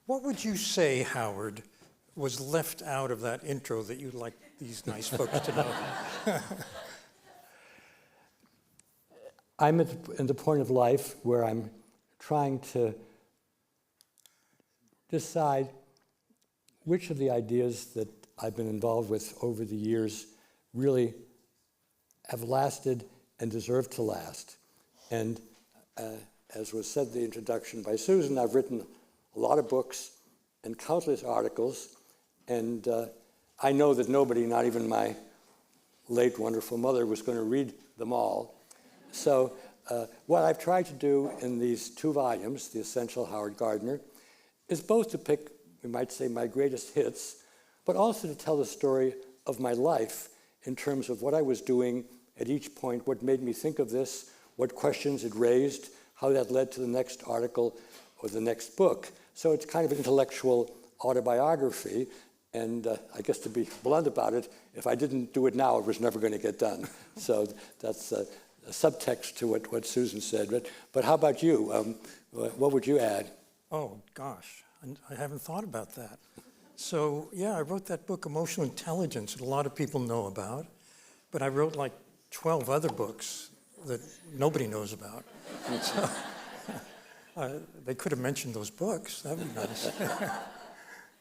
What would you say, Howard, was left out of that intro that you'd like these nice folks to know? I'm in the point of life where I'm trying to decide which of the ideas that I've been involved with over the years really have lasted and deserve to last. And as was said in the introduction by Susan, I've written a lot of books and countless articles, and I know that nobody, not even my late wonderful mother, was going to read them all. So what I've tried to do in these 2 volumes, The Essential Howard Gardner, is both to pick, we might say, my greatest hits, but also to tell the story of my life in terms of what I was doing at each point, what made me think of this, what questions it raised, how that led to the next article or the next book. So it's kind of an intellectual autobiography, and I guess to be blunt about it, if I didn't do it now, it was never going to get done. So that's a subtext to what Susan said. But how about you? What would you add? Oh, gosh, I haven't thought about that. So, yeah, I wrote that book, Emotional Intelligence, that a lot of people know about, but I wrote like 12 other books that nobody knows about. So, they could have mentioned those books. That would be nice.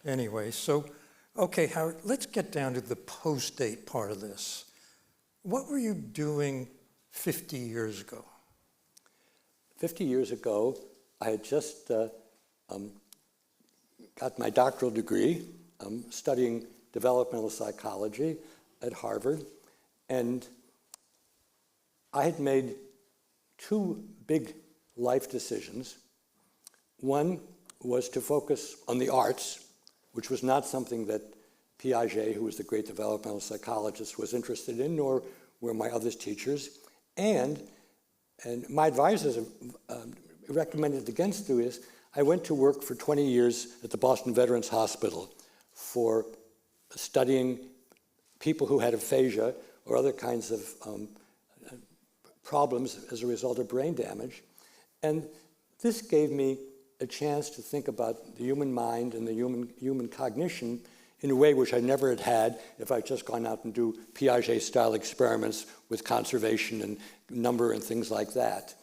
Anyway, so, okay, Howard, let's get down to the post-date part of this. What were you doing 50 years ago? 50 years ago, I had just got my doctoral degree, studying developmental psychology at Harvard, and I had made 2 big life decisions. One was to focus on the arts, which was not something that Piaget, who was the great developmental psychologist, was interested in, nor were my other teachers. And my advisors recommended against doing this. I went to work for 20 years at the Boston Veterans Hospital for studying people who had aphasia or other kinds of problems as a result of brain damage. And this gave me a chance to think about the human mind and the human cognition in a way which I never had if I'd just gone out and do Piaget-style experiments with conservation and number and things like that.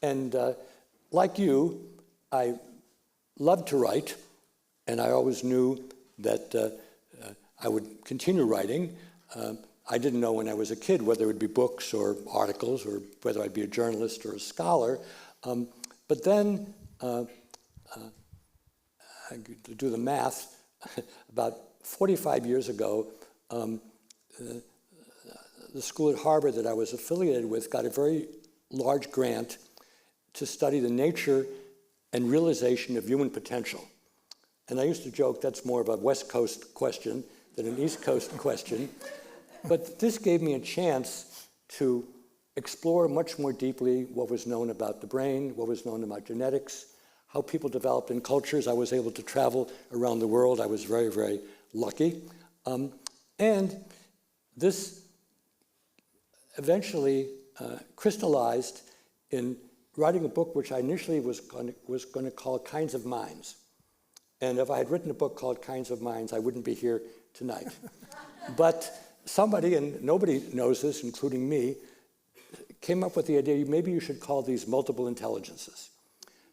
And like you, I loved to write, and I always knew that I would continue writing. I didn't know when I was a kid whether it would be books or articles or whether I'd be a journalist or a scholar. But then, to do the math, about 45 years ago, the school at Harvard that I was affiliated with got a very large grant to study the nature and realization of human potential. And I used to joke that's more of a West Coast question than an East Coast question. But this gave me a chance to explore much more deeply what was known about the brain, what was known about genetics, how people developed in cultures. I was able to travel around the world. I was very, very lucky. And this eventually crystallized in writing a book which I initially was going to call Kinds of Minds. And if I had written a book called Kinds of Minds, I wouldn't be here tonight. But somebody, and nobody knows this, including me, came up with the idea, maybe you should call these multiple intelligences.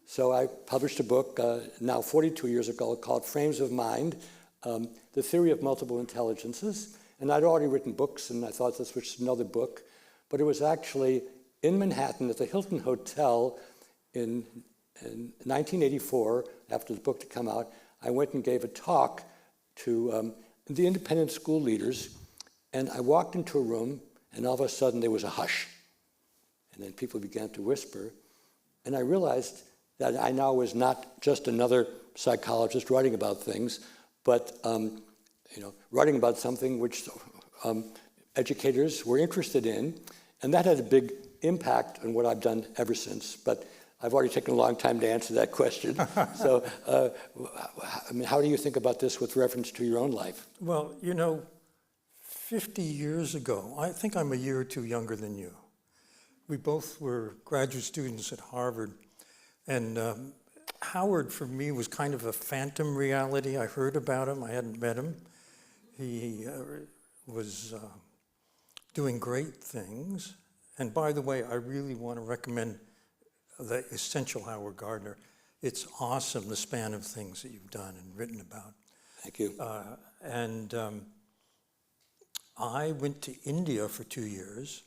So I published a book now 42 years ago called Frames of Mind, The Theory of Multiple Intelligences. And I'd already written books, and I thought this was another book. But it was actually in Manhattan at the Hilton Hotel in 1984, after the book had come out. I went and gave a talk to the independent school leaders, and I walked into a room, and all of a sudden there was a hush. And then people began to whisper, and I realized that I now was not just another psychologist writing about things, but writing about something which educators were interested in, and that had a big impact on what I've done ever since. But I've already taken a long time to answer that question. So, how do you think about this with reference to your own life? Well, 50 years ago, I think I'm a year or two younger than you. We both were graduate students at Harvard, and Howard, for me, was kind of a phantom reality. I heard about him. I hadn't met him. He was doing great things. And by the way, I really want to recommend the Essential Howard Gardner. It's awesome, the span of things that you've done and written about. Thank you. And I went to India for 2 years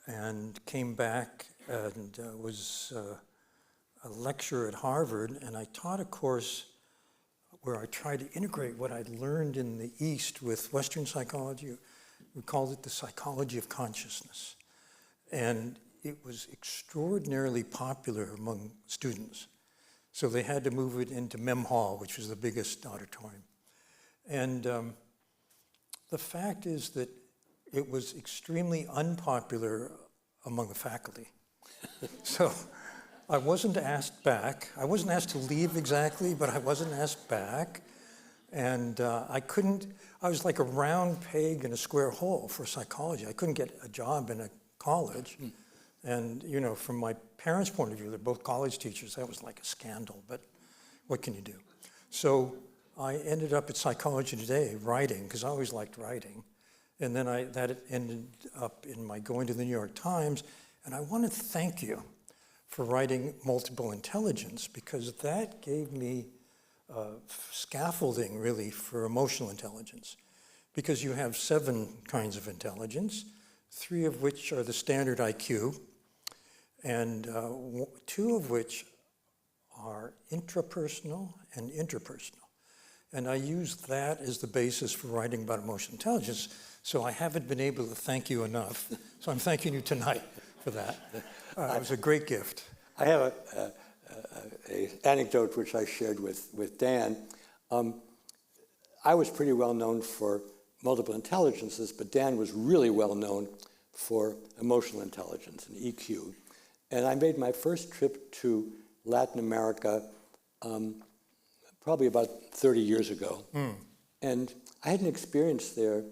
and came back and was a lecturer at Harvard, and I taught a course where I tried to integrate what I'd learned in the East with Western psychology. We called it the psychology of consciousness. And it was extraordinarily popular among students. So they had to move it into Mem Hall, which was the biggest auditorium. And the fact is that it was extremely unpopular among the faculty. So I wasn't asked back. I wasn't asked to leave exactly, but I wasn't asked back. And I was like a round peg in a square hole for psychology. I couldn't get a job in a college. And, you know, from my parents' point of view, they're both college teachers, that was like a scandal, but what can you do? So I ended up at Psychology Today writing, because I always liked writing. And then that ended up in my going to the New York Times. And I want to thank you for writing Multiple Intelligence, because that gave me scaffolding, really, for emotional intelligence. Because you have 7 kinds of intelligence, 3 of which are the standard IQ, and 2 of which are intrapersonal and interpersonal. And I used that as the basis for writing about emotional intelligence, so I haven't been able to thank you enough. So I'm thanking you tonight for that. It was a great gift. I have an anecdote which I shared with Dan. I was pretty well known for multiple intelligences, but Dan was really well known for emotional intelligence and EQ. And I made my first trip to Latin America probably about 30 years ago. And I had an experience there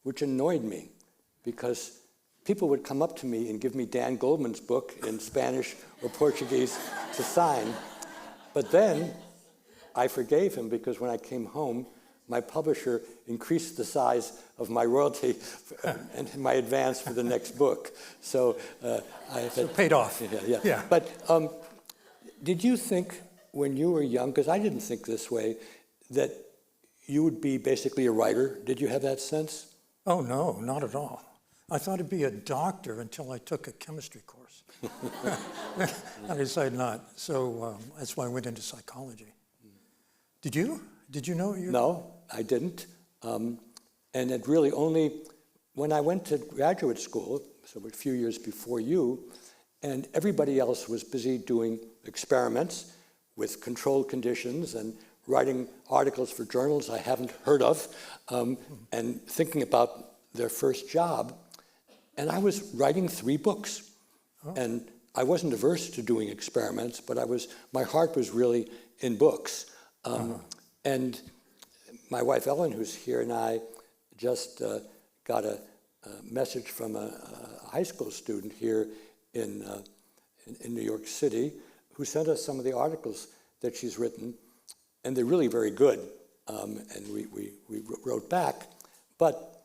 which annoyed me, because people would come up to me and give me Dan Goleman's book in Spanish or Portuguese to sign. But then I forgave him, because when I came home, my publisher increased the size of my royalty and my advance for the next book. So it paid off. Yeah. But did you think when you were young, because I didn't think this way, that you would be basically a writer? Did you have that sense? Oh, no, not at all. I thought I'd be a doctor until I took a chemistry course. I decided not. So that's why I went into psychology. Did you? Did you know? No, I didn't. And it really only, when I went to graduate school, so a few years before you, and everybody else was busy doing experiments with controlled conditions and writing articles for journals I haven't heard of, and thinking about their first job. And I was writing 3 books. Oh. And I wasn't averse to doing experiments, but my heart was really in books. And my wife Ellen, who's here, and I just got a message from a high school student here in New York City, who sent us some of the articles that she's written, and they're really very good. And we wrote back, but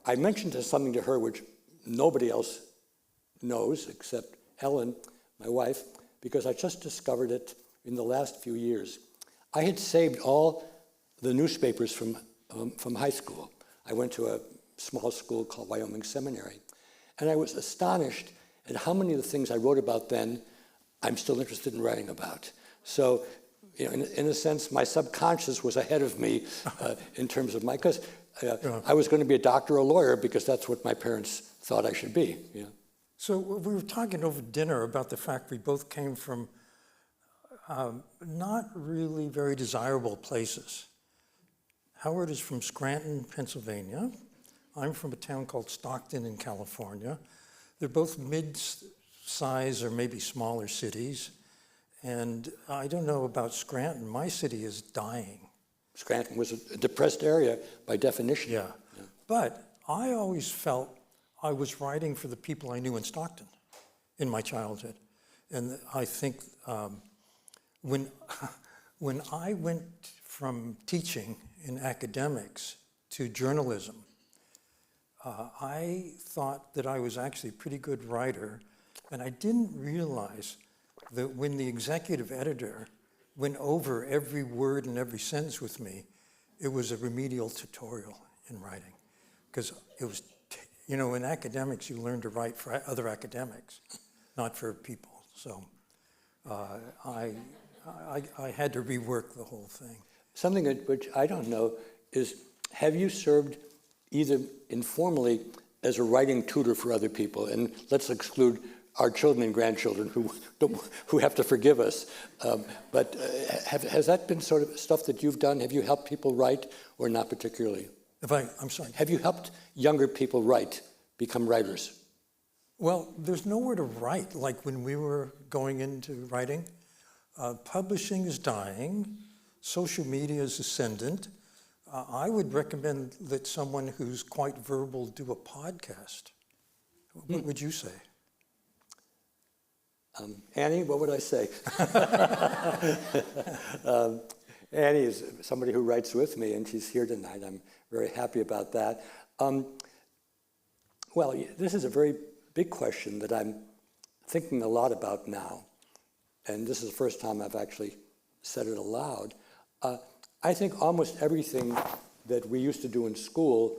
I mentioned something to her which nobody else knows except Ellen, my wife, because I just discovered it in the last few years. I had saved all the newspapers from high school. I went to a small school called Wyoming Seminary, and I was astonished at how many of the things I wrote about then I'm still interested in writing about. So, you know, in a sense, my subconscious was ahead of me in terms of because I was going to be a doctor or a lawyer because that's what my parents thought I should be. You know? So we were talking over dinner about the fact we both came from not really very desirable places. Howard is from Scranton, Pennsylvania. I'm from a town called Stockton in California. They're both mid-size or maybe smaller cities. And I don't know about Scranton. My city is dying. Scranton was a depressed area by definition. Yeah. But I always felt I was writing for the people I knew in Stockton in my childhood. And I think when, when I went from teaching in academics to journalism, I thought that I was actually a pretty good writer, and I didn't realize that when the executive editor went over every word and every sentence with me, it was a remedial tutorial in writing. Because it was, in academics, you learn to write for other academics, not for people. So I had to rework the whole thing. Something which I don't know is, have you served either informally as a writing tutor for other people? And let's exclude our children and grandchildren who have to forgive us. But has that been sort of stuff that you've done? Have you helped people write, or not particularly? I'm sorry. Have you helped younger people write, become writers? Well, there's nowhere to write, like when we were going into writing. Publishing is dying. Social media is ascendant. I would recommend that someone who's quite verbal do a podcast. What would you say? Annie, what would I say? Annie is somebody who writes with me, and she's here tonight. I'm very happy about that. Well, this is a very big question that I'm thinking a lot about now, and this is the first time I've actually said it aloud. I think almost everything that we used to do in school,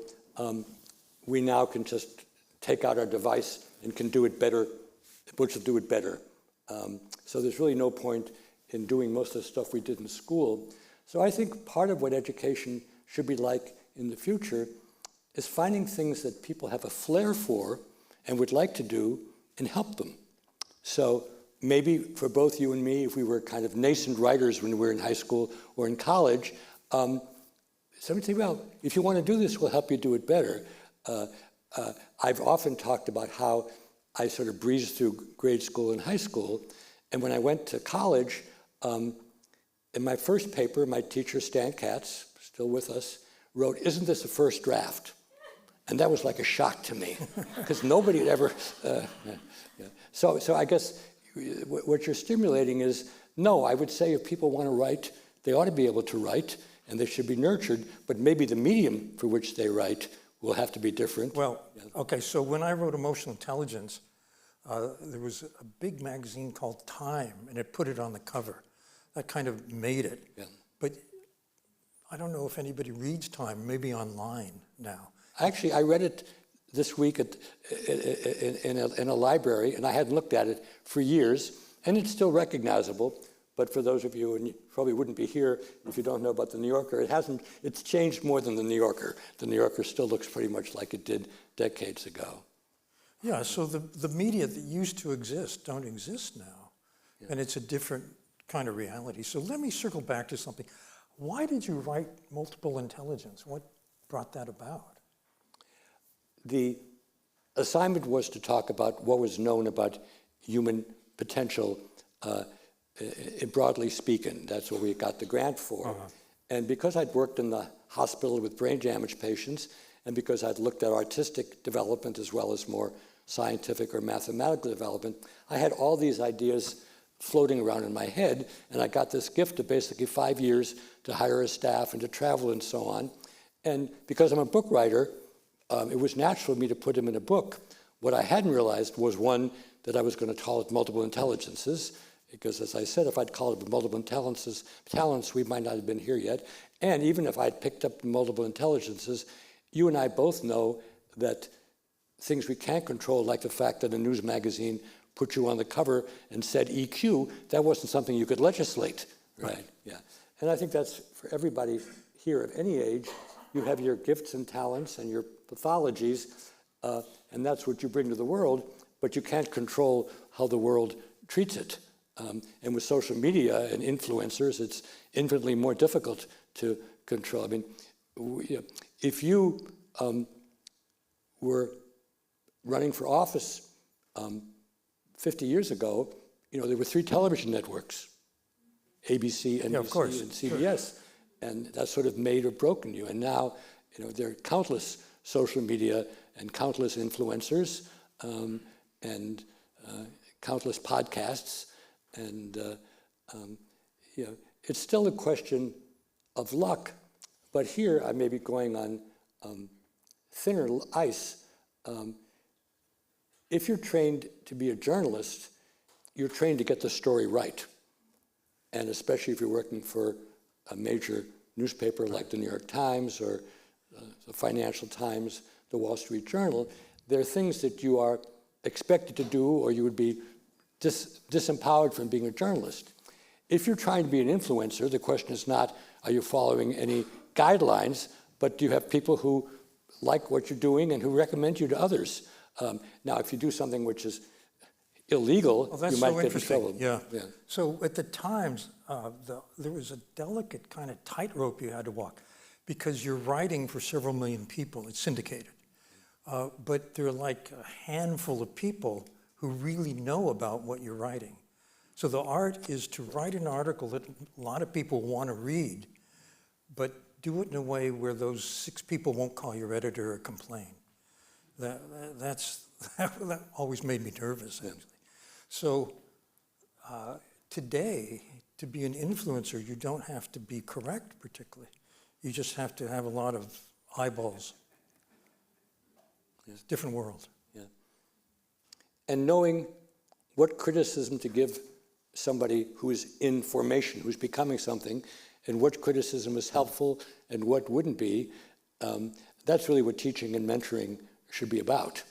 we now can just take out our device and can do it better, which will do it better. So there's really no point in doing most of the stuff we did in school. So I think part of what education should be like in the future is finding things that people have a flair for and would like to do and help them. So maybe for both you and me, if we were kind of nascent writers when we were in high school or in college, somebody say, well, if you want to do this, we'll help you do it better. I've often talked about how I sort of breezed through grade school and high school, and when I went to college, in my first paper, my teacher, Stan Katz, still with us, wrote, "Isn't this a first draft?" And that was like a shock to me, because nobody had ever... So I guess what you're stimulating is, no, I would say if people want to write, they ought to be able to write, and they should be nurtured, but maybe the medium for which they write will have to be different. Well, okay, so when I wrote Emotional Intelligence, there was a big magazine called Time, and it put it on the cover. That kind of made it. Yeah. But I don't know if anybody reads Time, maybe online now. Actually, I read it this week in a library, and I hadn't looked at it for years, and it's still recognizable. But for those of you, and you probably wouldn't be here if you don't know about the New Yorker, it's changed more than the New Yorker. The New Yorker still looks pretty much like it did decades ago. Yeah, so the media that used to exist don't exist now. Yeah. And it's a different kind of reality. So let me circle back to something. Why did you write Multiple Intelligence? What brought that about? The assignment was to talk about what was known about human potential, broadly speaking. That's what we got the grant for. Uh-huh. And because I'd worked in the hospital with brain damage patients, and because I'd looked at artistic development as well as more scientific or mathematical development, I had all these ideas floating around in my head, and I got this gift of basically 5 years to hire a staff and to travel and so on. And because I'm a book writer, it was natural for me to put them in a book. What I hadn't realized was, one, that I was going to call it Multiple Intelligences, because as I said, if I'd called it Multiple Intelligences, talents, we might not have been here yet. And even if I'd picked up Multiple Intelligences, you and I both know that things we can't control, like the fact that a news magazine put you on the cover and said EQ, that wasn't something you could legislate, right? Yeah. And I think that's for everybody here at any age. You have your gifts and talents and your pathologies, and that's what you bring to the world, but you can't control how the world treats it. And with social media and influencers, it's infinitely more difficult to control. I mean, if you were running for office 50 years ago, there were 3 television networks, ABC, NBC, and CBS, sure. And that sort of made or broken you. And now, there are countless social media and countless influencers and countless podcasts. And it's still a question of luck, but here I may be going on thinner ice. If you're trained to be a journalist, you're trained to get the story right. And especially if you're working for a major newspaper like the New York Times or the Financial Times, the Wall Street Journal, there are things that you are expected to do or you would be disempowered from being a journalist. If you're trying to be an influencer, the question is not, are you following any guidelines, but do you have people who like what you're doing and who recommend you to others? Now, if you do something which is illegal, you might get in trouble. Yeah. So at the Times, there was a delicate kind of tightrope you had to walk because you're writing for several million people. It's syndicated. But there are like a handful of people who really know about what you're writing. So the art is to write an article that a lot of people want to read, but do it in a way where those 6 people won't call your editor or complain. That always made me nervous, actually. So today, to be an influencer, you don't have to be correct particularly. You just have to have a lot of eyeballs. It's a different world. Yeah. And knowing what criticism to give somebody who is in formation, who's becoming something, and what criticism is helpful and what wouldn't be, that's really what teaching and mentoring should be about.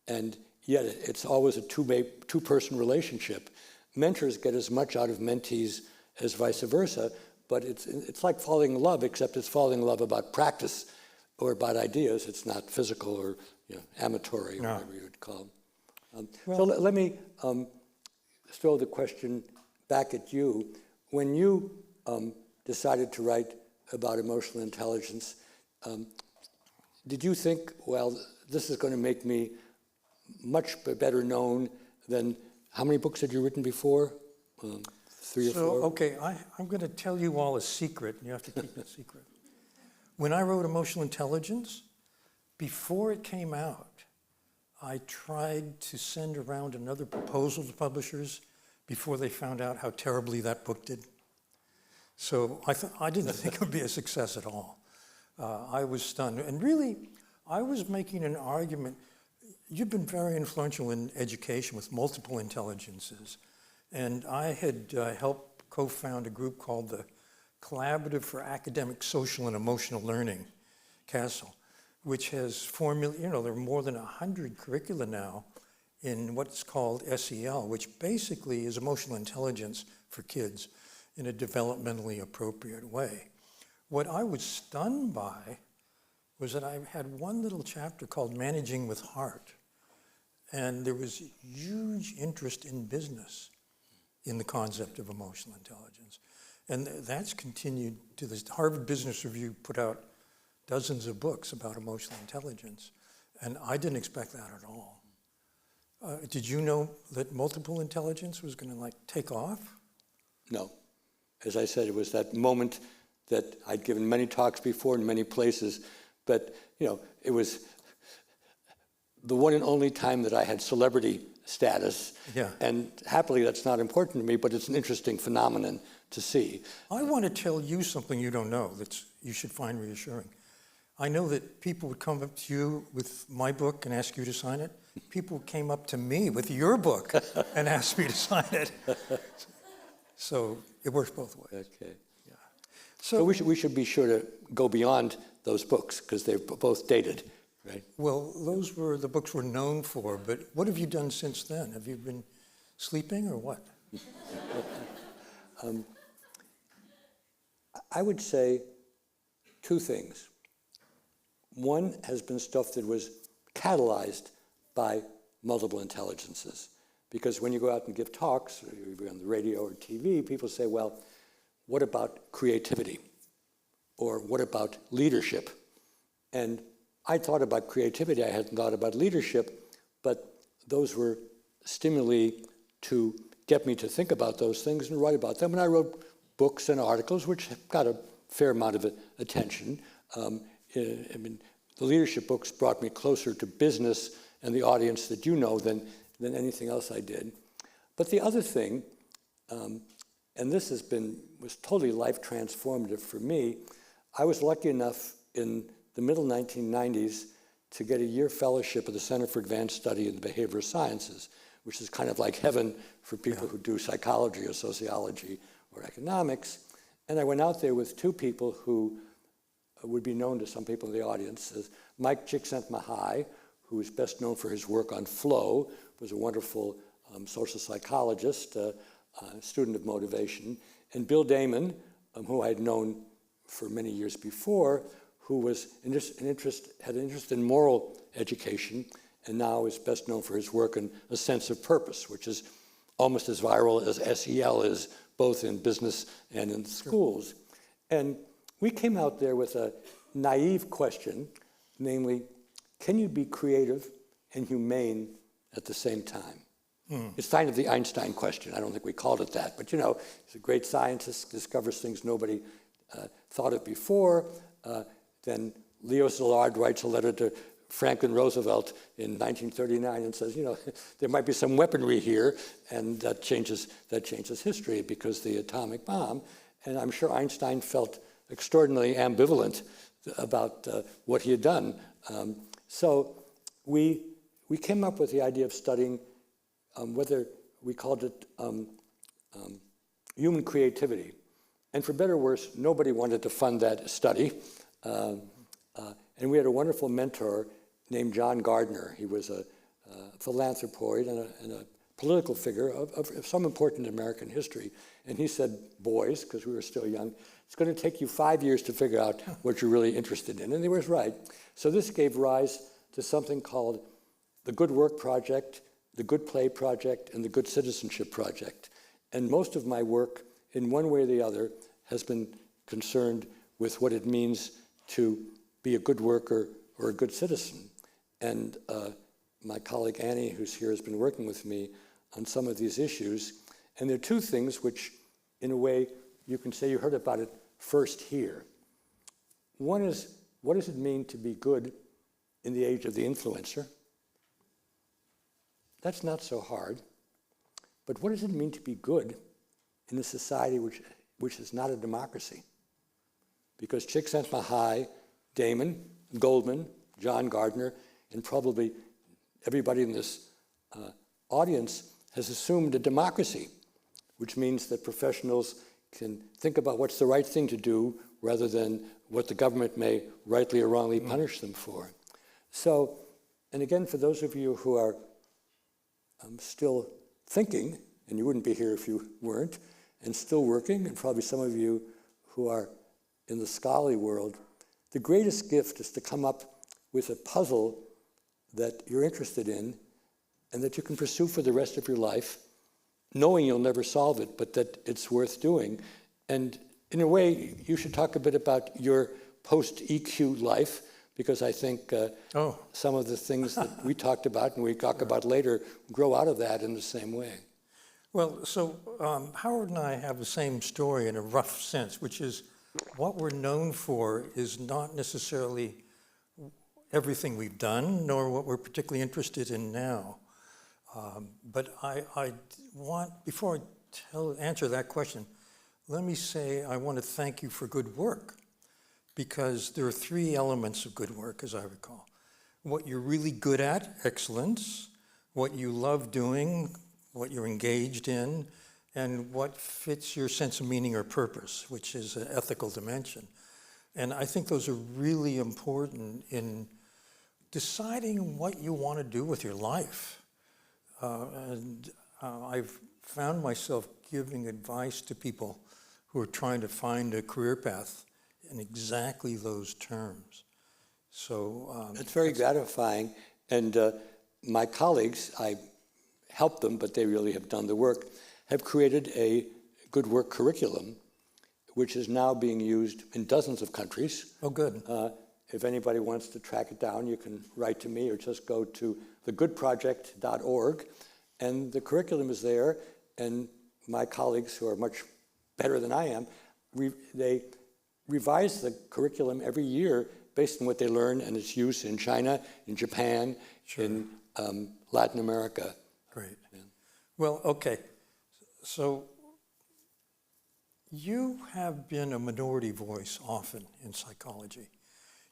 And yet it's always a two-person relationship. Mentors get as much out of mentees as vice versa, but it's like falling in love, except it's falling in love about practice or about ideas. It's not physical or amatory, or whatever you would call them. So let me throw the question back at you. When you decided to write about emotional intelligence, did you think, well, this is going to make me much better known than, how many books had you written before? 3 or 4? Okay, I'm going to tell you all a secret, and you have to keep it secret. When I wrote Emotional Intelligence, before it came out, I tried to send around another proposal to publishers before they found out how terribly that book did. So I didn't think it would be a success at all. I was stunned. And really, I was making an argument. You've been very influential in education with multiple intelligences. And I had helped co-found a group called the Collaborative for Academic, Social, and Emotional Learning, CASEL, which has there are more than 100 curricula now in what's called SEL, which basically is emotional intelligence for kids in a developmentally appropriate way. What I was stunned by was that I had one little chapter called Managing with Heart, and there was huge interest in business in the concept of emotional intelligence. And that's continued to this. Harvard Business Review put out dozens of books about emotional intelligence, and I didn't expect that at all. Did you know that multiple intelligence was going to take off? No. As I said, it was that moment that I'd given many talks before in many places, but it was the one and only time that I had celebrity status. Yeah. And happily, that's not important to me, but it's an interesting phenomenon to see. I want to tell you something you don't know that you should find reassuring. I know that people would come up to you with my book and ask you to sign it. People came up to me with your book and asked me to sign it. So it works both ways. Okay. Yeah. So we should be sure to go beyond those books because they're both dated, right? Well, those were the books we're known for, but what have you done since then? Have you been sleeping or what? I would say 2 things. One has been stuff that was catalyzed by multiple intelligences. Because when you go out and give talks, or you're on the radio or TV, people say, well, what about creativity? Or what about leadership? And I thought about creativity, I hadn't thought about leadership, but those were stimuli to get me to think about those things and write about them. And I wrote books and articles, which got a fair amount of attention. The leadership books brought me closer to business and the audience that you know than anything else I did. But the other thing and this was totally life transformative for me. I was lucky enough in the middle 1990s to get a year fellowship at the Center for Advanced Study in the Behavioral Sciences, which is kind of like heaven for people who do psychology or sociology or economics. And I went out there with two people who would be known to some people in the audience as Mike Csikszentmihalyi, who is best known for his work on flow, was a wonderful social psychologist, student of motivation, and Bill Damon, who I had known for many years before, who was had an interest in moral education, and now is best known for his work in A Sense of Purpose, which is almost as viral as SEL is, both in business and in schools. And we came out there with a naive question, namely, can you be creative and humane at the same time? It's kind of the Einstein question. I don't think we called it that, but he's a great scientist, discovers things nobody thought of before. Then Leo Szilard writes a letter to Franklin Roosevelt in 1939 and says, there might be some weaponry here, and that changes history because the atomic bomb. And I'm sure Einstein felt extraordinarily ambivalent about what he had done. So we came up with the idea of studying whether we called it human creativity. And for better or worse, nobody wanted to fund that study. And we had a wonderful mentor named John Gardner. He was a philanthropoid and a political figure of some important American history. And he said, boys, because we were still young, it's going to take you 5 years to figure out what you're really interested in. And he was right. So this gave rise to something called the Good Work Project, the Good Play Project, and the Good Citizenship Project. And most of my work, in one way or the other, has been concerned with what it means to be a good worker or a good citizen. And my colleague Annie, who's here, has been working with me on some of these issues. And there are two things which, in a way, you can say you heard about it first here. One is, what does it mean to be good in the age of the influencer? That's not so hard. But what does it mean to be good in a society which is not a democracy? Because Csikszentmihalyi, Damon, Goleman, John Gardner, and probably everybody in this audience has assumed a democracy, which means that professionals can think about what's the right thing to do rather than what the government may rightly or wrongly punish them for. So, and again, for those of you who are still thinking, and you wouldn't be here if you weren't, and still working, and probably some of you who are in the scholarly world, the greatest gift is to come up with a puzzle that you're interested in and that you can pursue for the rest of your life, knowing you'll never solve it, but that it's worth doing. And in a way, you should talk a bit about your post-EQ life, because I think some of the things that we talked about and we talk about later grow out of that in the same way. Well, so Howard and I have the same story in a rough sense, which is what we're known for is not necessarily everything we've done, nor what we're particularly interested in now. But I want, before I answer that question, let me say I want to thank you for good work, because there are three elements of good work, as I recall. What you're really good at, excellence, what you love doing, what you're engaged in, and what fits your sense of meaning or purpose, which is an ethical dimension. And I think those are really important in deciding what you want to do with your life. I've found myself giving advice to people who are trying to find a career path in exactly those terms. So it's very gratifying. And my colleagues, I help them, but they really have done the work, have created a good work curriculum, which is now being used in dozens of countries. Oh, good. If anybody wants to track it down, you can write to me or just go to thegoodproject.org, and the curriculum is there, and my colleagues, who are much better than I am, they revise the curriculum every year based on what they learn and its use in China, in Japan, in Latin America. Great. Yeah. Well, okay. So You have been a minority voice often in psychology.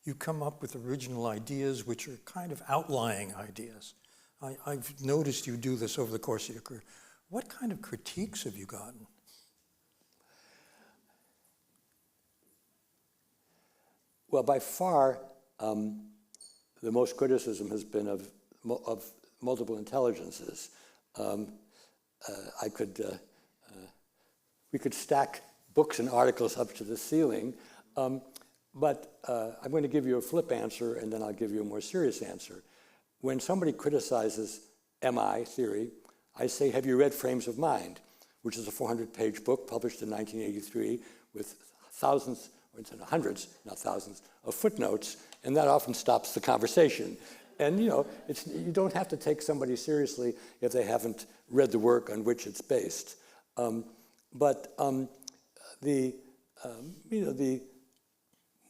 You come up with original ideas which are kind of outlying ideas. I've noticed you do this over the course of your career. What kind of critiques have you gotten? Well, by far, the most criticism has been of multiple intelligences. We could stack books and articles up to the ceiling, but I'm going to give you a flip answer, and then I'll give you a more serious answer. When somebody criticizes MI theory, I say, have you read Frames of Mind, which is a 400-page book published in 1983 with thousands, or hundreds, not thousands, of footnotes, and that often stops the conversation. And you don't have to take somebody seriously if they haven't read the work on which it's based. But the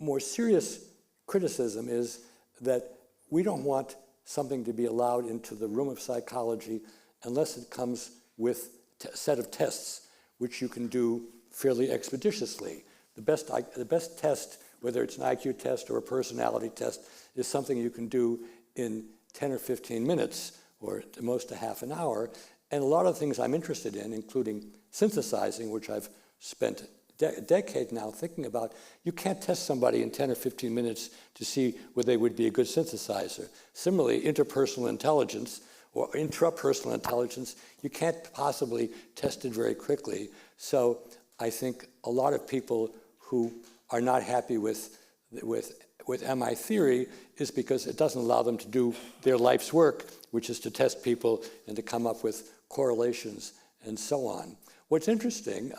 more serious criticism is that we don't want something to be allowed into the room of psychology unless it comes with a set of tests which you can do fairly expeditiously. The best test, whether it's an IQ test or a personality test, is something you can do in 10 or 15 minutes, or at the most a half an hour. And a lot of things I'm interested in, including synthesizing, which I've spent a decade now thinking about, you can't test somebody in 10 or 15 minutes to see whether they would be a good synthesizer. Similarly, interpersonal intelligence or intrapersonal intelligence, you can't possibly test it very quickly. So I think a lot of people who are not happy with MI theory is because it doesn't allow them to do their life's work, which is to test people and to come up with correlations and so on. What's interesting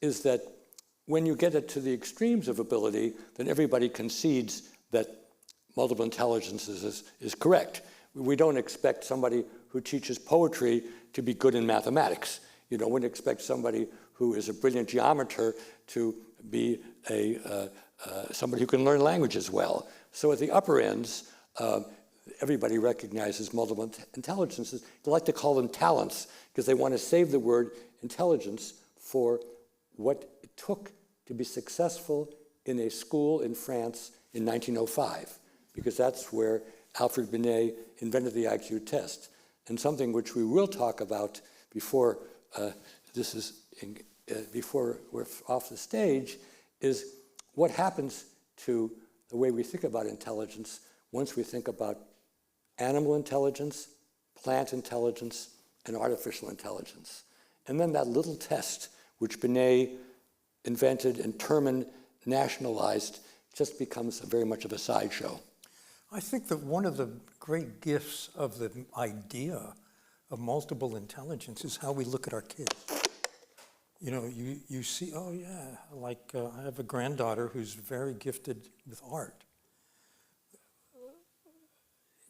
is that when you get it to the extremes of ability, then everybody concedes that multiple intelligence is correct. We don't expect somebody who teaches poetry to be good in mathematics. You wouldn't expect somebody who is a brilliant geometer to be somebody who can learn languages well. So at the upper ends, everybody recognizes multiple intelligences. They like to call them talents because they want to save the word intelligence for what it took to be successful in a school in France in 1905, because that's where Alfred Binet invented the IQ test. And something which we will talk about before before we're off the stage is what happens to the way we think about intelligence once we think about animal intelligence, plant intelligence, and artificial intelligence. And then that little test which Binet invented and Terman nationalized just becomes very much of a sideshow. I think that one of the great gifts of the idea of multiple intelligence is how we look at our kids. You see, oh yeah, like I have a granddaughter who's very gifted with art.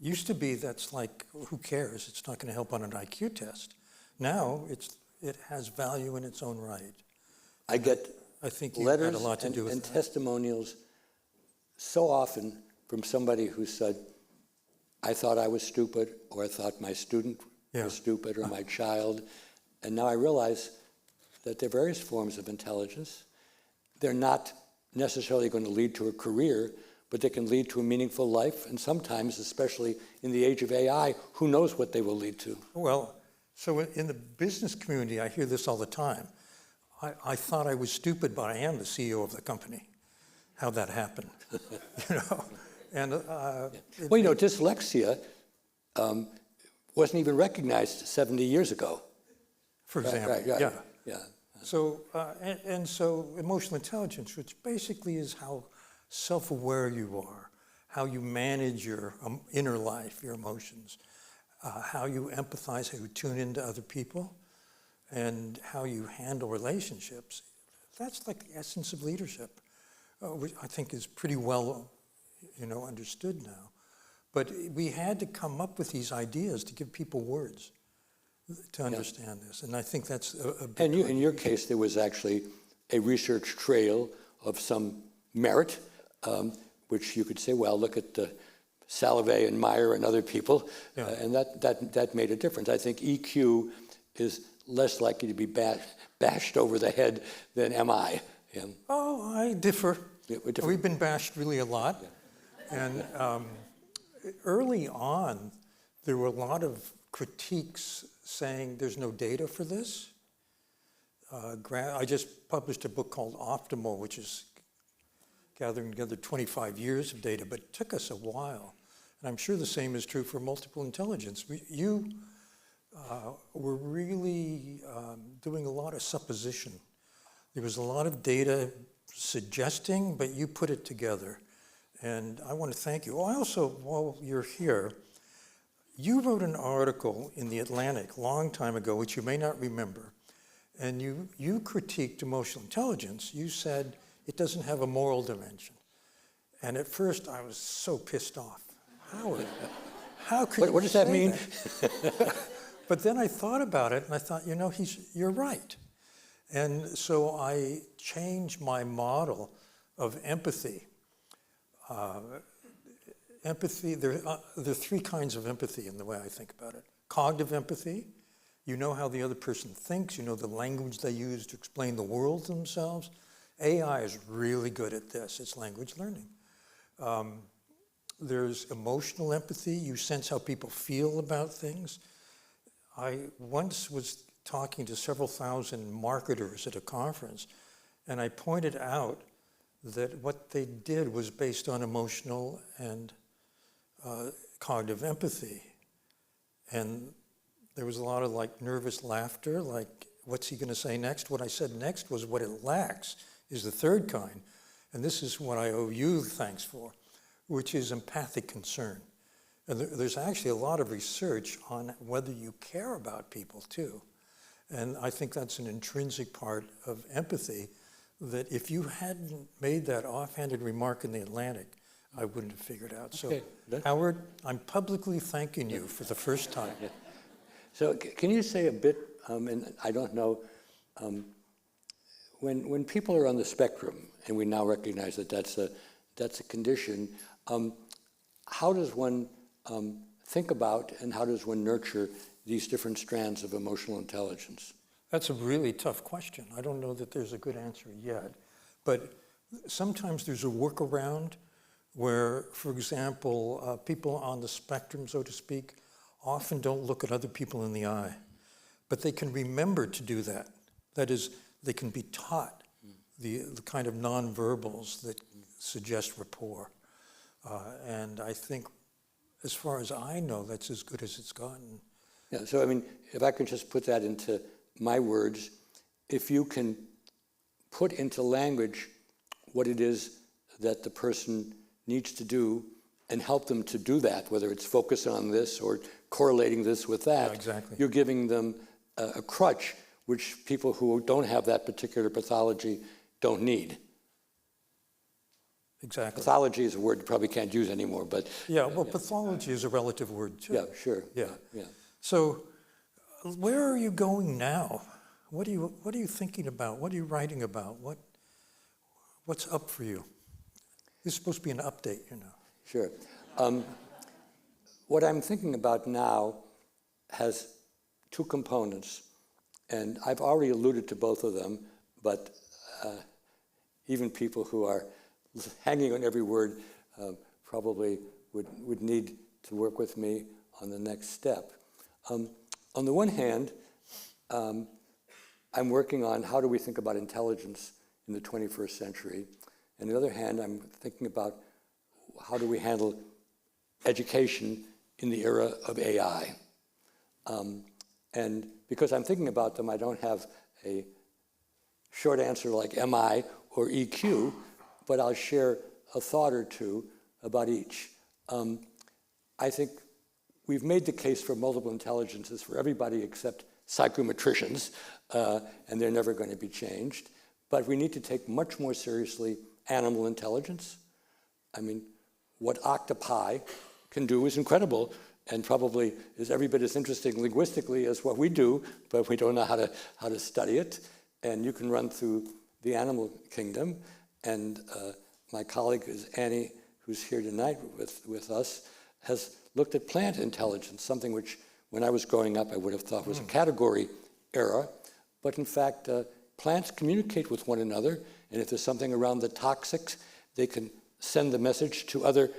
Used to be that's like, who cares? It's not going to help on an IQ test. Now it has value in its own right. I think you letters had a lot to do with and that. testimonials so often from somebody who said, I thought I was stupid, or I thought my student was stupid, or my child. And now I realize that there are various forms of intelligence. They're not necessarily going to lead to a career, but they can lead to a meaningful life. And sometimes, especially in the age of AI, who knows what they will lead to? Well, so in the business community, I hear this all the time. I thought I was stupid, but I am the CEO of the company. How'd that happen? And dyslexia wasn't even recognized 70 years ago. For example, yeah. So, so emotional intelligence, which basically is how self-aware you are, how you manage your inner life, your emotions, how you empathize, how you tune into other people, and how you handle relationships. That's like the essence of leadership, which I think is pretty well, understood now. But we had to come up with these ideas to give people words to understand this, and I think that's a big. And in your case, there was actually a research trail of some merit, which you could say, well, look at Salovey and Meyer and other people, and that made a difference. I think EQ is less likely to be bashed over the head than am I. Yeah. Oh, I differ. Yeah, we're different. We've been bashed really a lot. Yeah. And early on, there were a lot of critiques saying there's no data for this. I just published a book called Optimal, which is gathering together 25 years of data, but it took us a while. And I'm sure the same is true for multiple intelligence. You were really doing a lot of supposition. There was a lot of data suggesting, but you put it together. And I want to thank you. I also, while you're here, you wrote an article in the Atlantic a long time ago, which you may not remember, and you critiqued emotional intelligence. You said it doesn't have a moral dimension. And at first I was so pissed off. Howard, how could you What does that say mean? that? But then I thought about it and I thought, you're right. And so I changed my model of empathy. Empathy, there are three kinds of empathy in the way I think about it. Cognitive empathy, you know how the other person thinks, you know the language they use to explain the world to themselves. AI is really good at this, it's language learning. There's emotional empathy, you sense how people feel about things. I once was talking to several thousand marketers at a conference, and I pointed out that what they did was based on emotional and cognitive empathy. And there was a lot of nervous laughter, like, what's he going to say next? What I said next was what it lacks is the third kind. And this is what I owe you thanks for, which is empathic concern. And there's actually a lot of research on whether you care about people too. And I think that's an intrinsic part of empathy that if you hadn't made that offhanded remark in the Atlantic, I wouldn't have figured out. So, Howard, I'm publicly thanking you for the first time. Yeah. So can you say a bit, and I don't know, when people are on the spectrum, and we now recognize that that's a condition, how does one think about and how does one nurture these different strands of emotional intelligence? That's a really tough question. I don't know that there's a good answer yet. But sometimes there's a workaround where, for example, people on the spectrum, so to speak, often don't look at other people in the eye. But they can remember to do that. That is, they can be taught the kind of nonverbals that suggest rapport. And I think, as far as I know, that's as good as it's gotten. Yeah, so I mean, if I could just put that into my words, if you can put into language what it is that the person needs to do and help them to do that, whether it's focus on this or correlating this with that, yeah, exactly. You're giving them a crutch which people who don't have that particular pathology don't need. Exactly. Pathology is a word you probably can't use anymore, but... Yeah, well, pathology is a relative word, too. Yeah, sure. Yeah. Yeah. So, where are you going now? What are you thinking about? What are you writing about? What's up for you? This is supposed to be an update, Sure. What I'm thinking about now has two components, and I've already alluded to both of them, but even people who are hanging on every word probably would need to work with me on the next step. On the one hand, I'm working on how do we think about intelligence in the 21st century. And on the other hand, I'm thinking about how do we handle education in the era of AI. And because I'm thinking about them, I don't have a short answer like MI or EQ, but I'll share a thought or two about each. I think we've made the case for multiple intelligences for everybody except psychometricians, and they're never going to be changed. But we need to take much more seriously animal intelligence. I mean, what octopi can do is incredible and probably is every bit as interesting linguistically as what we do, but we don't know how to study it. And you can run through the animal kingdom. And my colleague is Annie, who's here tonight with us, has looked at plant intelligence, something which when I was growing up I would have thought was a category era, but in fact, plants communicate with one another, and if there's something around the toxics, they can send the message to other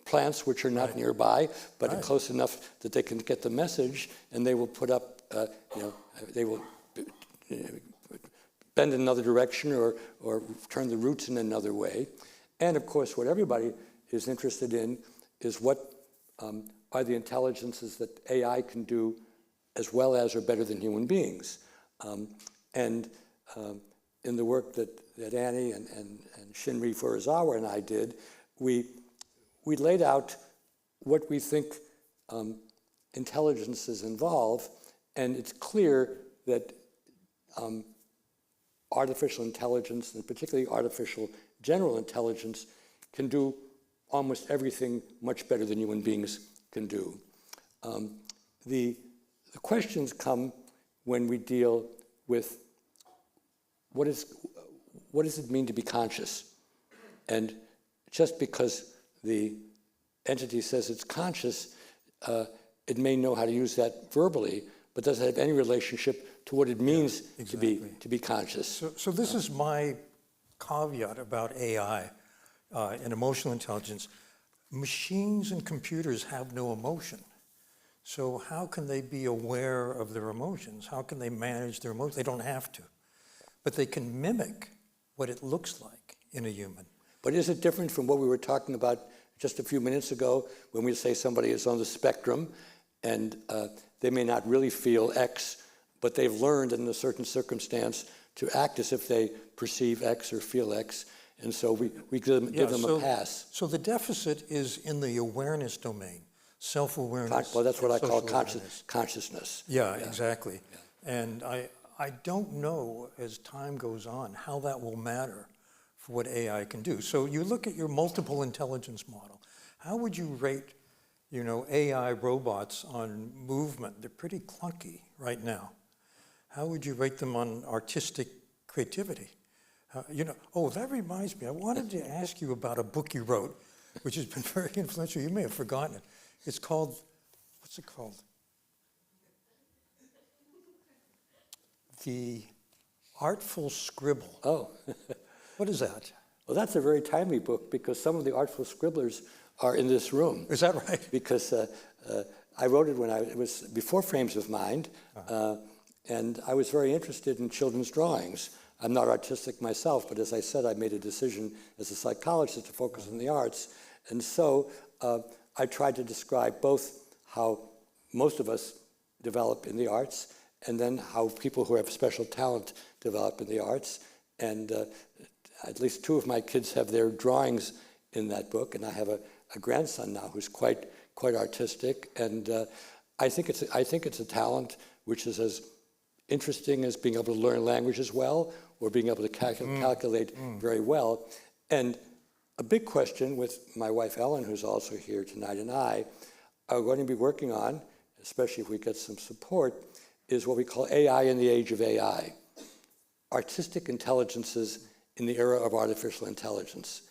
plants which are not nearby, but are close enough that they can get the message, and they will put up, they will bend in another direction or turn the roots in another way. And of course, what everybody is interested in is what are the intelligences that AI can do as well as or better than human beings. In the work that Annie and Shinri Furuzawa and I did, we laid out what we think intelligences involve, and it's clear that artificial intelligence, and particularly artificial general intelligence, can do almost everything much better than human beings can do. The questions come when we deal with what does it mean to be conscious? And just because the entity says it's conscious, it may know how to use that verbally, but doesn't have any relationship to what it means to be conscious. So this is my caveat about AI and emotional intelligence. Machines and computers have no emotion. So how can they be aware of their emotions? How can they manage their emotions? They don't have to. But they can mimic what it looks like in a human. But is it different from what we were talking about just a few minutes ago when we say somebody is on the spectrum and they may not really feel X, but they've learned in a certain circumstance to act as if they perceive X or feel X, and so we give them a pass. So the deficit is in the awareness domain, self-awareness. Well, that's what I call consciousness. Yeah, exactly. Yeah. And I don't know, as time goes on, how that will matter for what AI can do. So you look at your multiple intelligence model. How would you rate, AI robots on movement? They're pretty clunky right now. How would you rate them on artistic creativity? That reminds me, I wanted to ask you about a book you wrote, which has been very influential. You may have forgotten it. It's called, what's it called? The Artful Scribble. Oh. What is that? Well, that's a very timely book because some of the artful scribblers are in this room. Is that right? Because I wrote it when it was before Frames of Mind, and I was very interested in children's drawings. I'm not artistic myself, but as I said, I made a decision as a psychologist to focus on the arts. And so I tried to describe both how most of us develop in the arts and then how people who have special talent develop in the arts. And at least two of my kids have their drawings in that book, and I have a grandson now who's quite artistic. And I think it's a talent which is as interesting as being able to learn languages well or being able to calculate very well. And a big question with my wife Ellen, who's also here tonight, and I are going to be working on, especially if we get some support, is what we call AI in the age of AI. Artistic intelligences in the era of artificial intelligence.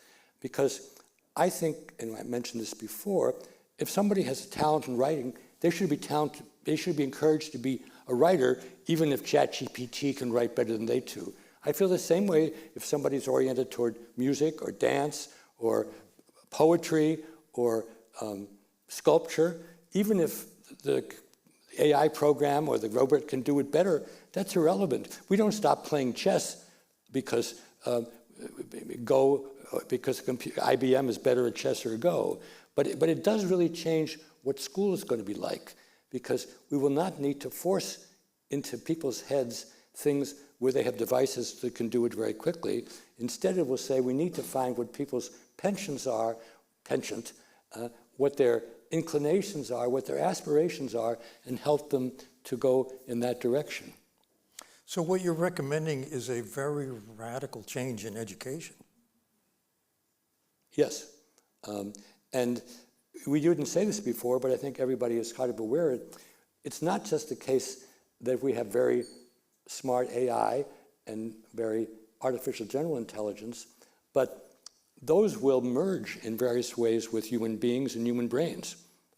Because I think, and I mentioned this before, if somebody has a talent in writing, they should be encouraged to be a writer, even if ChatGPT can write better than they do. I feel the same way if somebody's oriented toward music or dance or poetry or sculpture, even if the AI program or the robot can do it better, that's irrelevant. We don't stop playing chess because IBM is better at chess or Go. But it does really change what school is going to be like, because we will not need to force into people's heads things where they have devices that can do it very quickly. Instead, it will say we need to find what people's penchants are, what their inclinations are, what their aspirations are, and help them to go in that direction. So what you're recommending is a very radical change in education. Yes. And we didn't say this before, but I think everybody is kind of aware of it. It's not just the case that we have very smart AI and very artificial general intelligence, but those will merge in various ways with human beings and human brains.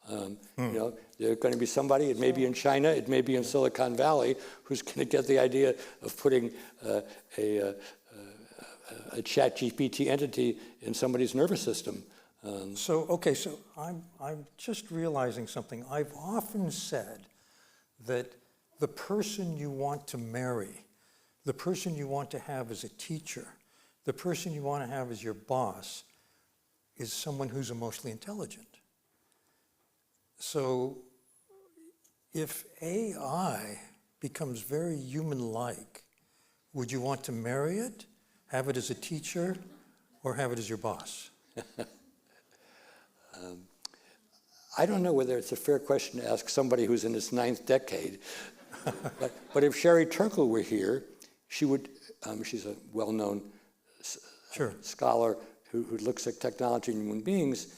You know, there's going to be somebody, it may be in China, it may be in Silicon Valley, who's going to get the idea of putting a chat GPT entity in somebody's nervous system. So I'm just realizing something. I've often said that the person you want to marry, the person you want to have as a teacher, the person you want to have as your boss is someone who's emotionally intelligent. So if AI becomes very human-like, would you want to marry it, have it as a teacher, or have it as your boss? I don't know whether it's a fair question to ask somebody who's in his 9th decade, but if Sherry Turkle were here, she would, she's a well-known scholar who looks at technology and human beings.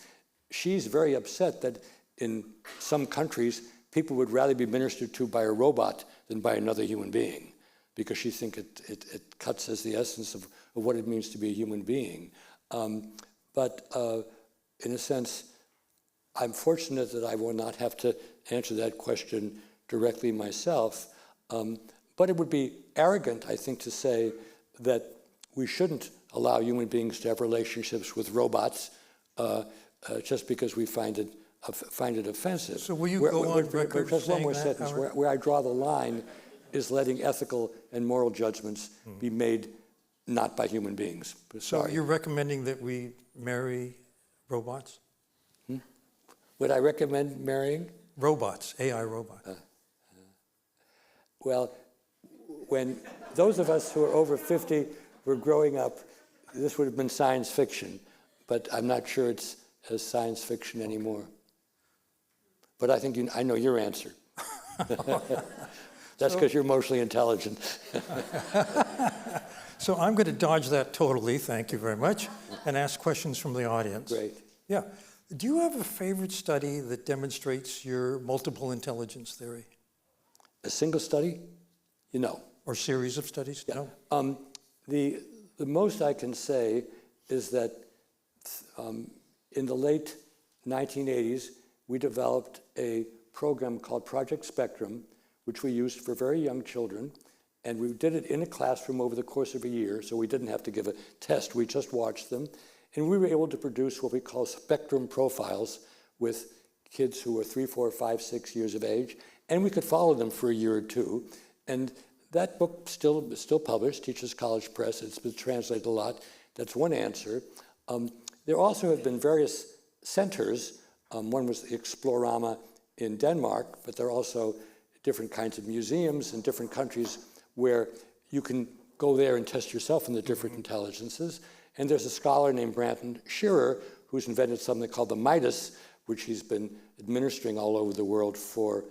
She's very upset that in some countries, people would rather be ministered to by a robot than by another human being, because she thinks it cuts as the essence of what it means to be a human being. But in a sense, I'm fortunate that I will not have to answer that question directly myself. But it would be arrogant, I think, to say that we shouldn't allow human beings to have relationships with robots just because we find it offensive. So will you go on record just one saying more that, sentence. Howard? Where I draw the line is letting ethical and moral judgments be made not by human beings. So you're recommending that we marry robots? Would I recommend marrying? Robots, AI robots. Well, when those of us who are over 50 were growing up, this would have been science fiction, but I'm not sure it's as science fiction anymore. But I think I know your answer. That's because you're emotionally intelligent. So I'm going to dodge that totally, thank you very much, and ask questions from the audience. Great. Yeah. Do you have a favorite study that demonstrates your multiple intelligence theory? A single study? You know. Or series of studies? Yeah. No? The most I can say is that in the late 1980s, we developed a program called Project Spectrum, which we used for very young children. And we did it in a classroom over the course of a year, so we didn't have to give a test. We just watched them. And we were able to produce what we call spectrum profiles with kids who were 3, 4, 5, 6 years of age. And we could follow them for a year or two. And that book still published, Teachers College Press. It's been translated a lot. That's one answer. There also have been various centers. One was the Explorama in Denmark, but there are also different kinds of museums in different countries where you can go there and test yourself in the different intelligences. And there's a scholar named Brandon Shearer who's invented something called the Midas, which he's been administering all over the world for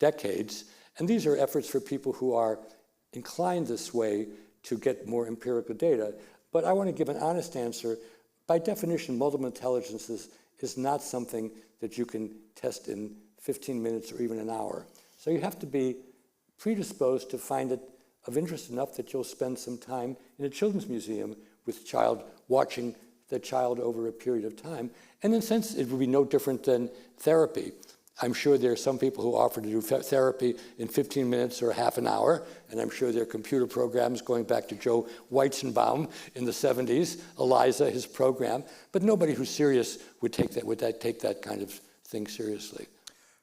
decades. And these are efforts for people who are inclined this way to get more empirical data. But I want to give an honest answer. By definition, multiple intelligences is not something that you can test in 15 minutes or even an hour. So you have to be predisposed to find it of interest enough that you'll spend some time in a children's museum with a child, watching the child over a period of time. And in a sense, it would be no different than therapy. I'm sure there are some people who offer to do therapy in 15 minutes or half an hour, and I'm sure there are computer programs going back to Joe Weizenbaum in the 70s, ELIZA, his program, but nobody who's serious would take that kind of thing seriously.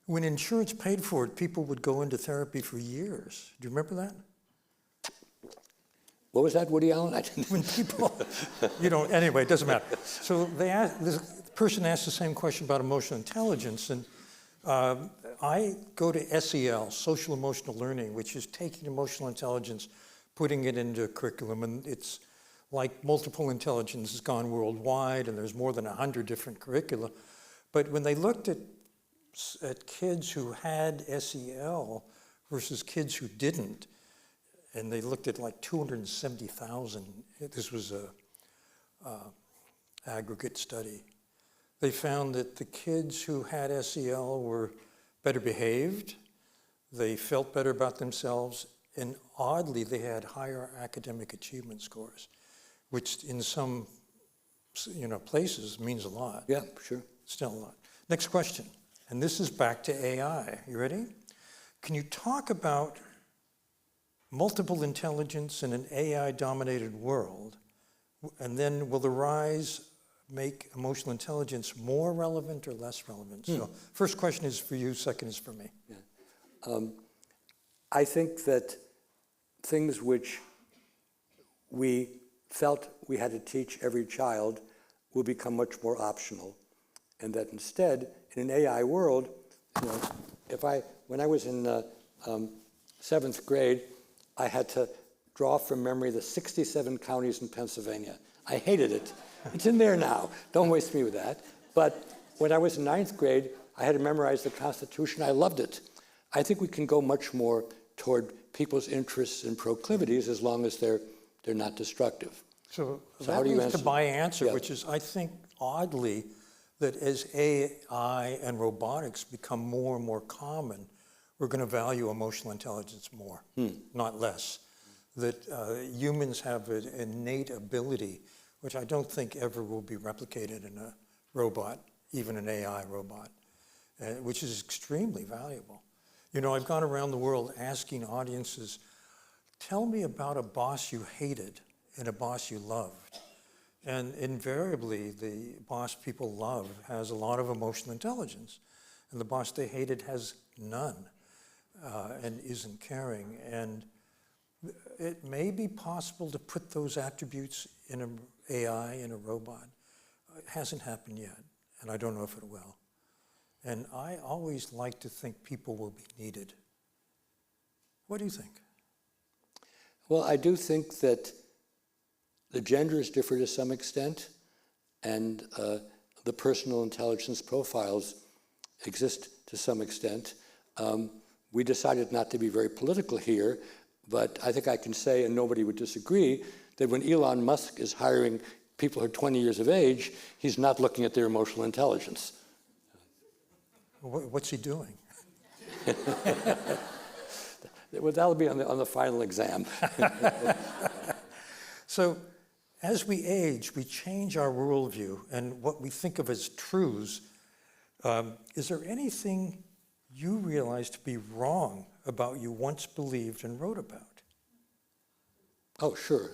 When insurance paid for it, people would go into therapy for years. Do you remember that? What was that, Woody Allen? I didn't. When people, anyway, it doesn't matter. So this person asked the same question about emotional intelligence, and I go to SEL, Social Emotional Learning, which is taking emotional intelligence, putting it into a curriculum, and it's like multiple intelligence has gone worldwide, and there's more than 100 different curricula. But when they looked at kids who had SEL versus kids who didn't, and they looked at like 270,000, this was a aggregate study, they found that the kids who had SEL were better behaved, they felt better about themselves, and oddly, they had higher academic achievement scores, which in some places means a lot. Yeah, sure. Still a lot. Next question. And this is back to AI. You ready? Can you talk about multiple intelligence in an AI-dominated world? And then will the rise make emotional intelligence more relevant or less relevant? So first question is for you, second is for me. Yeah. I think that things which we felt we had to teach every child will become much more optional. And that instead, in an AI world, when I was in seventh grade, I had to draw from memory the 67 counties in Pennsylvania. I hated it. It's in there now. Don't waste me with that. But when I was in ninth grade, I had to memorize the Constitution. I loved it. I think we can go much more toward people's interests and proclivities as long as they're not destructive. So how that do you leads to answer? my answer, Yeah. which is, I think, oddly, that as AI and robotics become more and more common, we're going to value emotional intelligence more, not less. That humans have an innate ability, which I don't think ever will be replicated in a robot, even an AI robot, which is extremely valuable. You know, I've gone around the world asking audiences, tell me about a boss you hated and a boss you loved. And invariably, the boss people love has a lot of emotional intelligence, and the boss they hated has none and isn't caring. And it may be possible to put those attributes in an AI, in a robot. It hasn't happened yet, and I don't know if it will. And I always like to think people will be needed. What do you think? Well, I do think that the genders differ to some extent, and the personal intelligence profiles exist to some extent. We decided not to be very political here, but I think I can say, and nobody would disagree, that when Elon Musk is hiring people who are 20 years of age, he's not looking at their emotional intelligence. What's he doing? Well, that'll be on the final exam. So, as we age, we change our worldview and what we think of as truths. Is there anything you realize to be wrong about you once believed and wrote about? Oh, sure.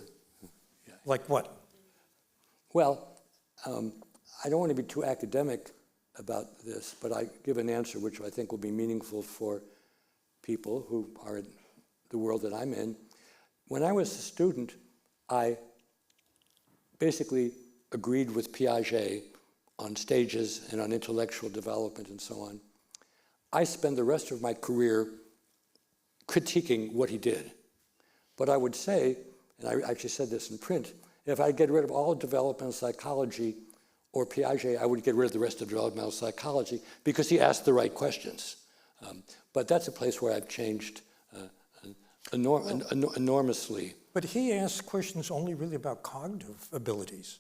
Yeah. Like what? Well, I don't want to be too academic about this, but I give an answer which I think will be meaningful for people who are in the world that I'm in. When I was a student, I basically agreed with Piaget on stages and on intellectual development and so on. I spent the rest of my career critiquing what he did. But I would say, and I actually said this in print, if I get rid of all developmental psychology or Piaget, I would get rid of the rest of developmental psychology because he asked the right questions. But that's a place where I've changed enormously. But he asks questions only really about cognitive abilities,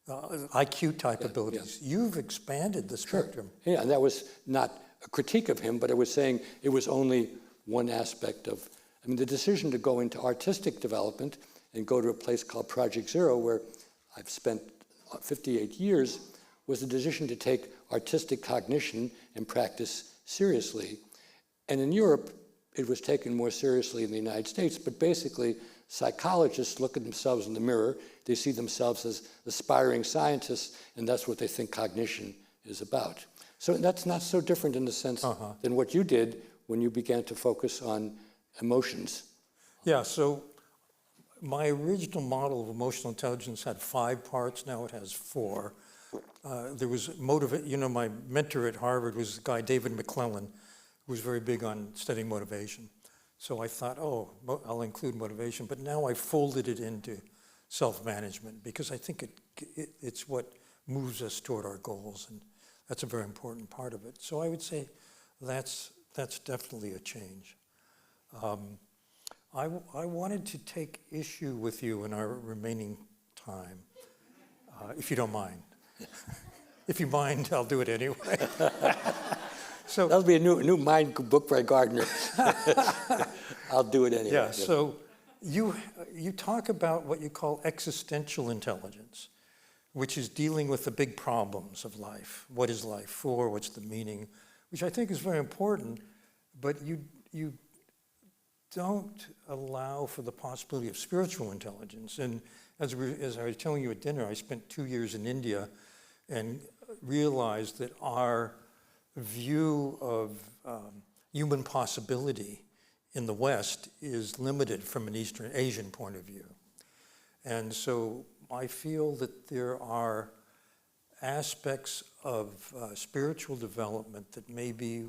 IQ type abilities. Yeah. You've expanded the spectrum. Sure. Yeah, and that was not a critique of him, but it was saying it was only one aspect of, I mean, the decision to go into artistic development and go to a place called Project Zero, where I've spent 58 years, was the decision to take artistic cognition and practice seriously. And in Europe, it was taken more seriously in the United States, but basically, psychologists look at themselves in the mirror, they see themselves as aspiring scientists, and that's what they think cognition is about. So that's not so different in the sense than what you did when you began to focus on emotions. Yeah, so my original model of emotional intelligence had 5 parts, now it has 4. There was my mentor at Harvard was the guy David McClellan, who was very big on studying motivation. So I thought, I'll include motivation, but now I folded it into self-management because I think it's what moves us toward our goals, and that's a very important part of it. So I would say that's definitely a change. I wanted to take issue with you in our remaining time, if you don't mind. If you mind, I'll do it anyway. So that'll be a new mind book by Gardner. I'll do it anyway. Yeah, so you talk about what you call existential intelligence, which is dealing with the big problems of life. What is life for? What's the meaning? which I think is very important, but you don't allow for the possibility of spiritual intelligence. And as I was telling you at dinner, I spent 2 years in India and realized that our view of human possibility in the West is limited from an Eastern Asian point of view. And so I feel that there are aspects of spiritual development that maybe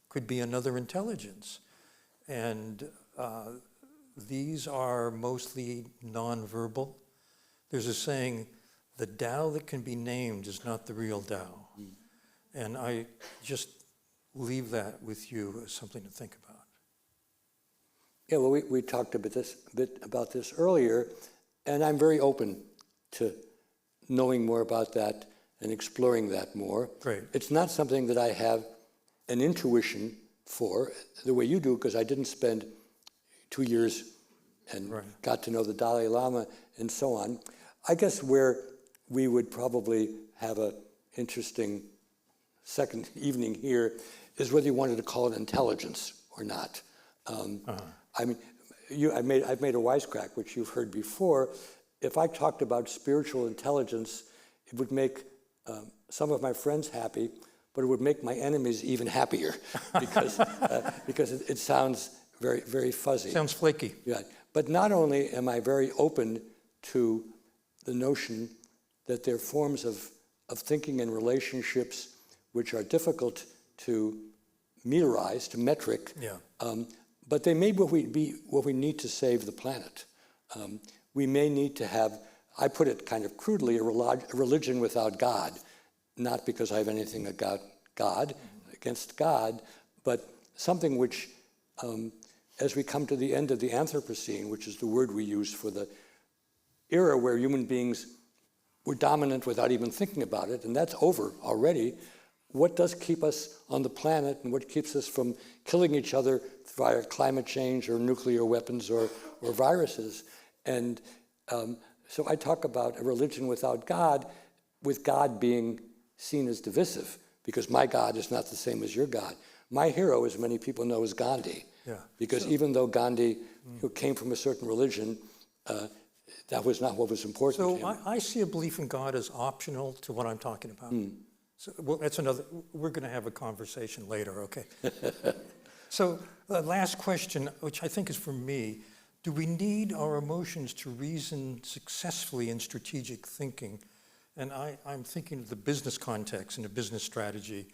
could be another intelligence. And these are mostly nonverbal. There's a saying, the Tao that can be named is not the real Tao. And I just leave that with you as something to think about. Yeah, well, we talked a bit about this earlier, and I'm very open to knowing more about that and exploring that more. Great. It's not something that I have an intuition for the way you do, because I didn't spend 2 years and got to know the Dalai Lama and so on. I guess where we would probably have an interesting second evening here is whether you wanted to call it intelligence or not. I mean, I've made a wisecrack, which you've heard before. If I talked about spiritual intelligence, it would make some of my friends happy, but it would make my enemies even happier because it sounds very, very fuzzy. Sounds flaky. Yeah. But not only am I very open to the notion that there are forms of thinking and relationships which are difficult to meterize, to metric, but they may be what we need to save the planet. We may need to have, I put it kind of crudely, a religion without God, not because I have anything against God, but something which, as we come to the end of the Anthropocene, which is the word we use for the era where human beings were dominant without even thinking about it, and that's over already. What does keep us on the planet, and what keeps us from killing each other via climate change or nuclear weapons or viruses? And so I talk about a religion without God, with God being seen as divisive, because my God is not the same as your God. My hero, as many people know, is Gandhi. Because even though Gandhi came from a certain religion, that was not what was important to him. So I see a belief in God as optional to what I'm talking about. So, well, that's another, we're going to have a conversation later, okay? So the last question, which I think is for me, do we need our emotions to reason successfully in strategic thinking? And I'm thinking of the business context and the business strategy.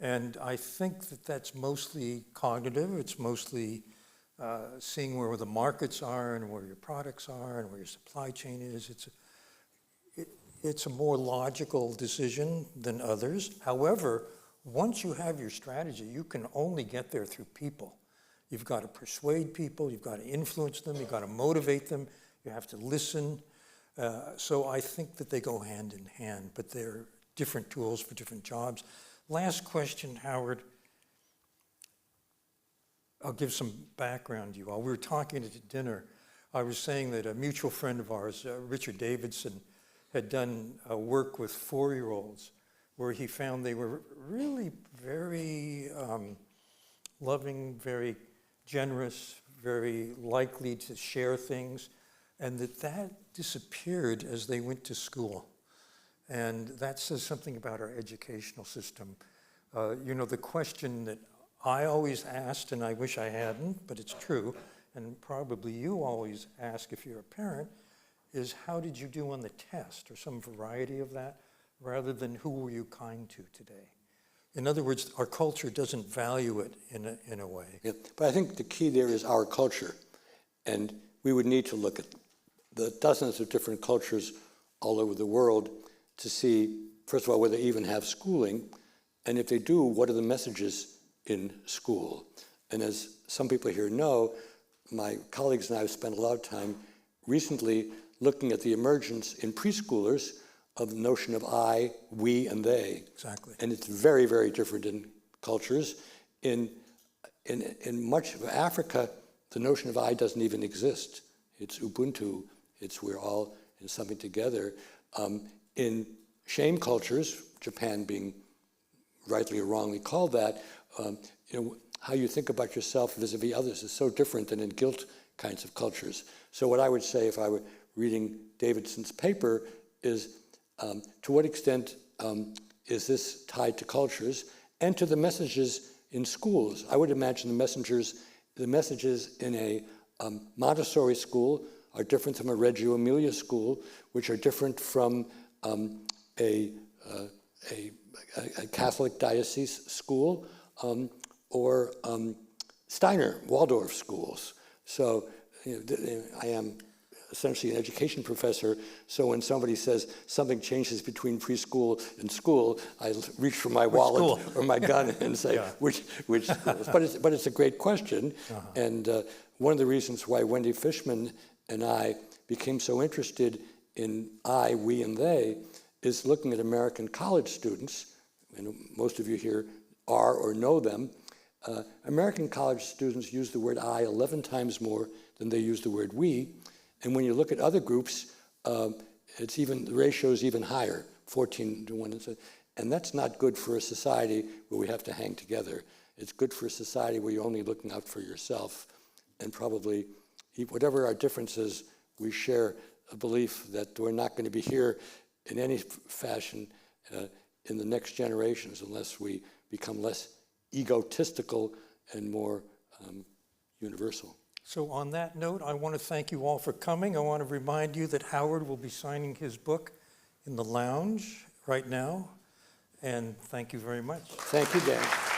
And I think that that's mostly cognitive. It's mostly seeing where the markets are and where your products are and where your supply chain is. It's a more logical decision than others. However, once you have your strategy, you can only get there through people. You've got to persuade people, you've got to influence them, you've got to motivate them, you have to listen. So I think that they go hand in hand, but they're different tools for different jobs. Last question, Howard. I'll give some background to you. While we were talking at dinner, I was saying that a mutual friend of ours, Richard Davidson, had done work with 4-year-olds where he found they were really very loving, very generous, very likely to share things, and that disappeared as they went to school. And that says something about our educational system. The question that I always asked, and I wish I hadn't, but it's true, and probably you always ask if you're a parent, is how did you do on the test, or some variety of that, rather than who were you kind to today? In other words, our culture doesn't value it in a way. Yeah, but I think the key there is our culture. And we would need to look at the dozens of different cultures all over the world to see, first of all, whether they even have schooling, and if they do, what are the messages in school? And as some people here know, my colleagues and I have spent a lot of time recently looking at the emergence in preschoolers of the notion of I, we, and they. Exactly. And it's very, very different in cultures. In much of Africa, the notion of I doesn't even exist. It's Ubuntu. It's we're all in something together. In shame cultures, Japan being rightly or wrongly called that, how you think about yourself vis-a-vis others is so different than in guilt kinds of cultures. So what I would say if I were reading Davidson's paper is, to what extent is this tied to cultures and to the messages in schools? I would imagine the messages in a Montessori school are different from a Reggio Emilia school, which are different from a Catholic diocese school, or Steiner, Waldorf schools. So I am essentially an education professor, so when somebody says something changes between preschool and school, I reach for my wallet or my gun and say, which schools? But it's a great question, and one of the reasons why Wendy Fishman and I became so interested in we, and they, is looking at American college students, and most of you here are or know them. American college students use the word I 11 times more than they use the word we, and when you look at other groups, the ratio is even higher, 14 to 1. And that's not good for a society where we have to hang together. It's good for a society where you're only looking out for yourself, and probably, whatever our differences, we share a belief that we're not going to be here in any fashion in the next generations unless we become less egotistical and more universal. So on that note, I want to thank you all for coming. I want to remind you that Howard will be signing his book in the lounge right now. And thank you very much. Thank you, Dan.